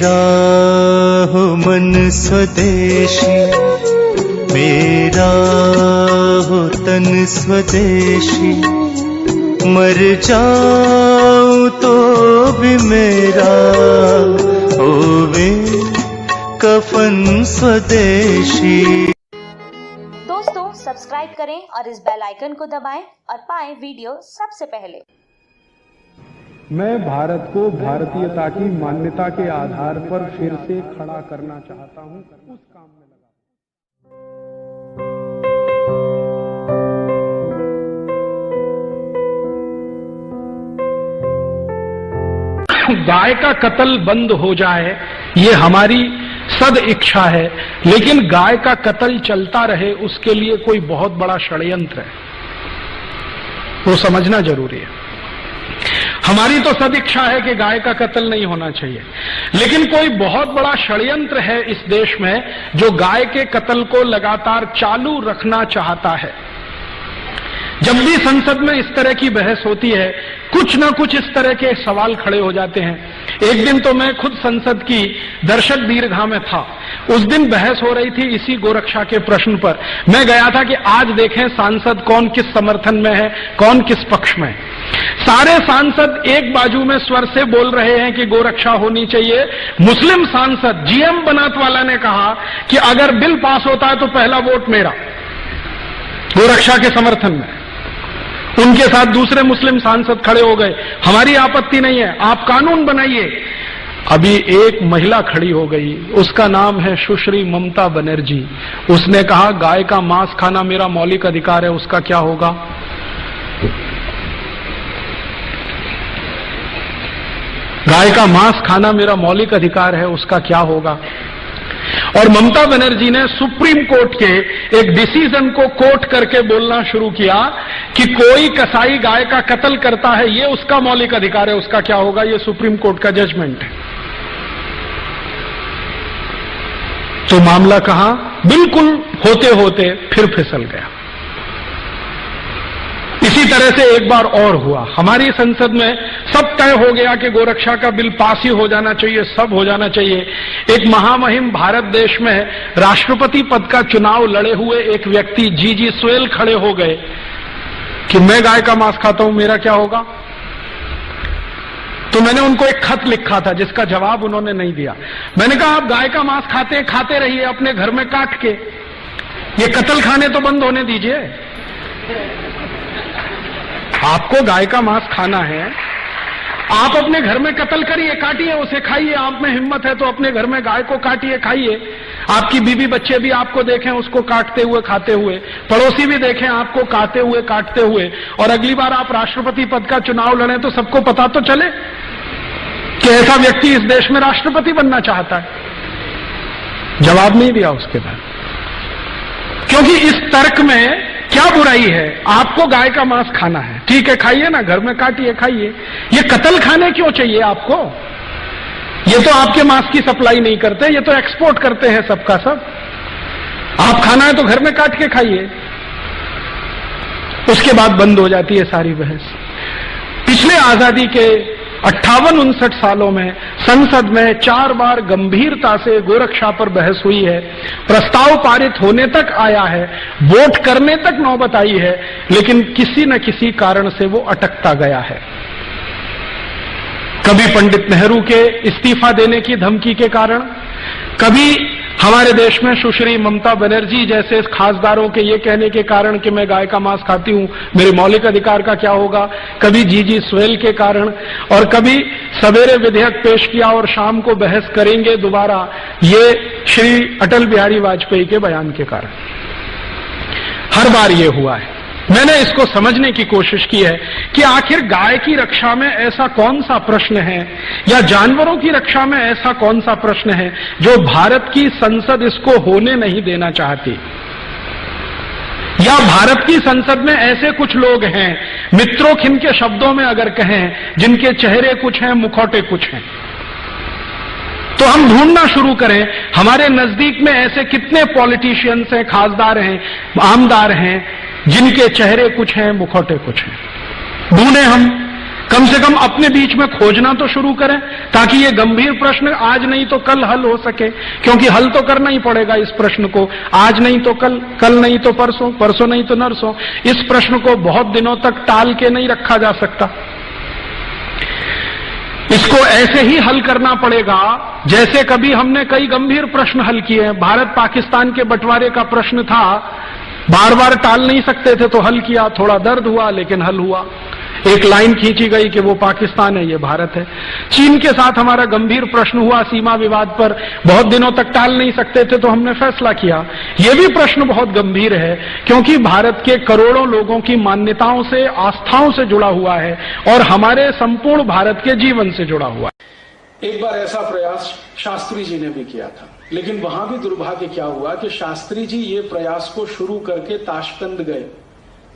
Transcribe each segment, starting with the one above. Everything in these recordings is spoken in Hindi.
मेरा हो मन स्वदेशी, मेरा हो तन स्वदेशी, मर जाऊं तो भी मेरा होवे कफन स्वदेशी। दोस्तों सब्सक्राइब करें और इस बेल आइकन को दबाएं और पाएं वीडियो सबसे पहले। मैं भारत को भारतीयता की मान्यता के आधार पर फिर से खड़ा करना चाहता हूं, उस काम में लगा। गाय का कत्ल बंद हो जाए ये हमारी सद इच्छा है, लेकिन गाय का कत्ल चलता रहे उसके लिए कोई बहुत बड़ा षड्यंत्र है, वो समझना जरूरी है। हमारी तो सदिच्छा है कि गाय का कत्ल नहीं होना चाहिए, लेकिन कोई बहुत बड़ा षड्यंत्र है इस देश में जो गाय के कत्ल को लगातार चालू रखना चाहता है। जब भी संसद में इस तरह की बहस होती है, कुछ ना कुछ इस तरह के सवाल खड़े हो जाते हैं। एक दिन तो मैं खुद संसद की दर्शक दीर्घा में था, उस दिन बहस हो रही थी इसी गोरक्षा के प्रश्न पर। मैं गया था कि आज देखें सांसद कौन किस समर्थन में है, कौन किस पक्ष में है। सारे सांसद एक बाजू में स्वर से बोल रहे हैं कि गोरक्षा होनी चाहिए। मुस्लिम सांसद जीएम बनात वाला ने कहा कि अगर बिल पास होता है तो पहला वोट मेरा, गोरक्षा के समर्थन में। उनके साथ दूसरे मुस्लिम सांसद खड़े हो गए, हमारी आपत्ति नहीं है, आप कानून बनाइए। अभी एक महिला खड़ी हो गई, उसका नाम है सुश्री ममता बनर्जी। उसने कहा गाय का मांस खाना मेरा मौलिक अधिकार है, उसका क्या होगा? गाय का मांस खाना मेरा मौलिक अधिकार है, उसका क्या होगा? और ममता बनर्जी ने सुप्रीम कोर्ट के एक डिसीजन को कोट करके बोलना शुरू किया कि कोई कसाई गाय का कत्ल करता है, ये उसका मौलिक अधिकार है, उसका क्या होगा? ये सुप्रीम कोर्ट का जजमेंट है। तो मामला कहां बिल्कुल होते होते फिर फिसल गया। इसी तरह से एक बार और हुआ, हमारी संसद में सब तय हो गया कि गोरक्षा का बिल पास ही हो जाना चाहिए, सब हो जाना चाहिए। एक महामहिम भारत देश में राष्ट्रपति पद का चुनाव लड़े हुए एक व्यक्ति जीजी स्वेल खड़े हो गए कि मैं गाय का मांस खाता हूं, मेरा क्या होगा? तो मैंने उनको एक खत लिखा था जिसका जवाब उन्होंने नहीं दिया। मैंने कहा आप गाय का मांस खाते रहिए अपने घर में काट के, ये कत्ल खाने तो बंद होने दीजिए। आपको गाय का मांस खाना है, आप अपने घर में कत्ल करिए, काटिए, उसे खाइए। आप में हिम्मत है तो अपने घर में गाय को काटिए, खाइए। आपकी बीवी बच्चे भी आपको देखें उसको काटते हुए, खाते हुए, पड़ोसी भी देखें आपको काटते हुए, और अगली बार आप राष्ट्रपति पद का चुनाव लड़ें तो सबको पता तो चले कि ऐसा व्यक्ति इस देश में राष्ट्रपति बनना चाहता है। जवाब नहीं दिया उसके बाद, क्योंकि इस तर्क में क्या बुराई है? आपको गाय का मांस खाना है, ठीक है, खाइए ना, घर में काटिए, खाइए। ये कत्ल खाने क्यों चाहिए आपको? ये तो आपके मांस की सप्लाई नहीं करते, ये तो एक्सपोर्ट करते हैं सबका सब। आप खाना है तो घर में काट के खाइए। उसके बाद बंद हो जाती है सारी बहस। पिछले आजादी के 58-59 सालों में संसद में 4 बार गंभीरता से गोरक्षा पर बहस हुई है, प्रस्ताव पारित होने तक आया है, वोट करने तक नौबत आई है, लेकिन किसी न किसी कारण से वो अटकता गया है। कभी पंडित नेहरू के इस्तीफा देने की धमकी के कारण, कभी हमारे देश में सुश्री ममता बनर्जी जैसे खासदारों के ये कहने के कारण कि मैं गाय का मांस खाती हूं, मेरे मौलिक अधिकार का क्या होगा, कभी जीजी स्वेल के कारण, और कभी सवेरे विधेयक पेश किया और शाम को बहस करेंगे दोबारा, ये श्री अटल बिहारी वाजपेयी के बयान के कारण। हर बार ये हुआ है। मैंने इसको समझने की कोशिश की है कि आखिर गाय की रक्षा में ऐसा कौन सा प्रश्न है, या जानवरों की रक्षा में ऐसा कौन सा प्रश्न है जो भारत की संसद इसको होने नहीं देना चाहती, या भारत की संसद में ऐसे कुछ लोग हैं, मित्रों-खिन के शब्दों में अगर कहें, जिनके चेहरे कुछ हैं, मुखौटे कुछ हैं। तो हम ढूंढना शुरू करें हमारे नजदीक में ऐसे कितने पॉलिटिशियंस हैं, खासदार हैं, आमदार हैं, जिनके चेहरे कुछ हैं, मुखौटे कुछ हैं। ढूंढे हम, कम से कम अपने बीच में खोजना तो शुरू करें, ताकि ये गंभीर प्रश्न आज नहीं तो कल हल हो सके, क्योंकि हल तो करना ही पड़ेगा इस प्रश्न को, आज नहीं तो कल, कल नहीं तो परसों, परसों नहीं तो नरसों। इस प्रश्न को बहुत दिनों तक टाल के नहीं रखा जा सकता। इसको ऐसे ही हल करना पड़ेगा जैसे कभी हमने कई गंभीर प्रश्न हल किए हैं। भारत पाकिस्तान के बंटवारे का प्रश्न था, बार बार टाल नहीं सकते थे तो हल किया, थोड़ा दर्द हुआ लेकिन हल हुआ। एक लाइन खींची गई कि वो पाकिस्तान है, ये भारत है। चीन के साथ हमारा गंभीर प्रश्न हुआ सीमा विवाद पर, बहुत दिनों तक टाल नहीं सकते थे तो हमने फैसला किया। ये भी प्रश्न बहुत गंभीर है, क्योंकि भारत के करोड़ों लोगों की मान्यताओं से, आस्थाओं से जुड़ा हुआ है और हमारे संपूर्ण भारत के जीवन से जुड़ा हुआ है। एक बार ऐसा प्रयास शास्त्री जी ने भी किया था, लेकिन वहां भी दुर्भाग्य क्या हुआ कि शास्त्री जी ये प्रयास को शुरू करके ताशकंद गए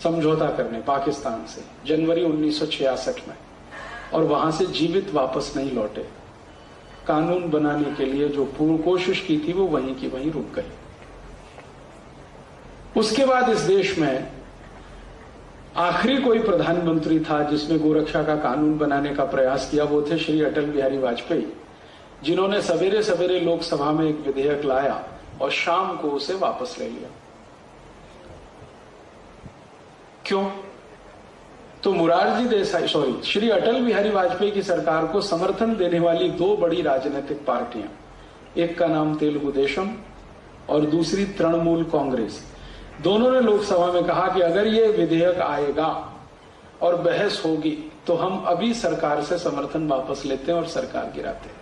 समझौता करने पाकिस्तान से जनवरी 1966 में, और वहां से जीवित वापस नहीं लौटे। कानून बनाने के लिए जो पूर्ण कोशिश की थी वो वहीं की वहीं रुक गई। उसके बाद इस देश में आखिरी कोई प्रधानमंत्री था जिसने गोरक्षा का कानून बनाने का प्रयास किया, वो थे श्री अटल बिहारी वाजपेयी, जिन्होंने सवेरे सवेरे लोकसभा में एक विधेयक लाया और शाम को उसे वापस ले लिया। क्यों? तो श्री अटल बिहारी वाजपेयी की सरकार को समर्थन देने वाली दो बड़ी राजनीतिक पार्टियां, एक का नाम तेलुगु देशम और दूसरी तृणमूल कांग्रेस, दोनों ने लोकसभा में कहा कि अगर ये विधेयक आएगा और बहस होगी तो हम अभी सरकार से समर्थन वापस लेते हैं और सरकार गिराते हैं।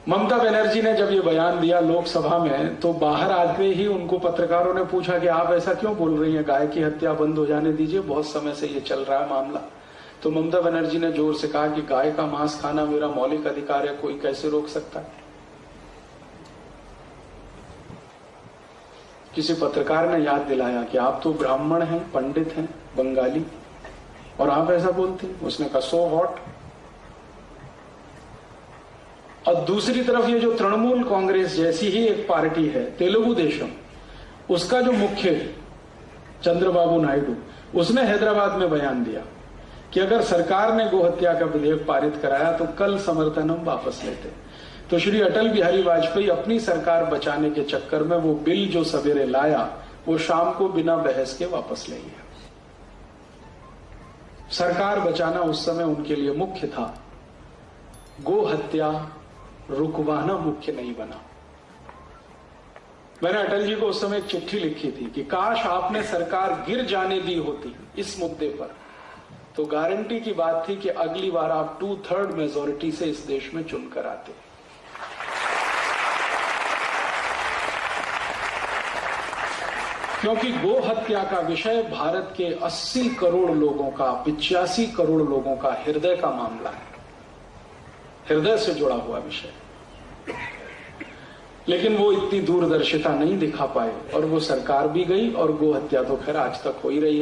ममता बनर्जी ने जब ये बयान दिया लोकसभा में, तो बाहर आते ही उनको पत्रकारों ने पूछा कि आप ऐसा क्यों बोल रही हैं, गाय की हत्या बंद हो जाने दीजिए, बहुत समय से ये चल रहा है मामला। तो ममता बनर्जी ने जोर से कहा कि गाय का मांस खाना मेरा मौलिक अधिकार है, कोई कैसे रोक सकता है। किसी पत्रकार ने याद दिलाया कि आप तो ब्राह्मण हैं, पंडित हैं, बंगाली, और आप ऐसा बोलते हैं। उसने कहा सो व्हाट। और दूसरी तरफ ये जो तृणमूल कांग्रेस जैसी ही एक पार्टी है तेलुगु देशम, उसका जो मुख्य चंद्रबाबू नायडू, उसने हैदराबाद में बयान दिया कि अगर सरकार ने गोहत्या का विधेयक पारित कराया तो कल समर्थन हम वापस लेते। तो श्री अटल बिहारी वाजपेयी अपनी सरकार बचाने के चक्कर में वो बिल जो सवेरे लाया वो शाम को बिना बहस के वापस ले लिया। सरकार बचाना उस समय उनके लिए मुख्य था, गो हत्या रुकवाना मुख्य नहीं बना। मैंने अटल जी को उस समय एक चिट्ठी लिखी थी कि काश आपने सरकार गिर जाने दी होती इस मुद्दे पर, तो गारंटी की बात थी कि अगली बार आप 2/3 मेजोरिटी से इस देश में चुनकर आते। क्योंकि गो हत्या का विषय भारत के 80 करोड़ लोगों का, 85 करोड़ लोगों का हृदय का मामला है, हृदय से जुड़ा हुआ विषय। लेकिन वो इतनी दूरदर्शिता नहीं दिखा पाए और वो सरकार भी गई और गो हत्या तो खैर आज तक हो ही रही है।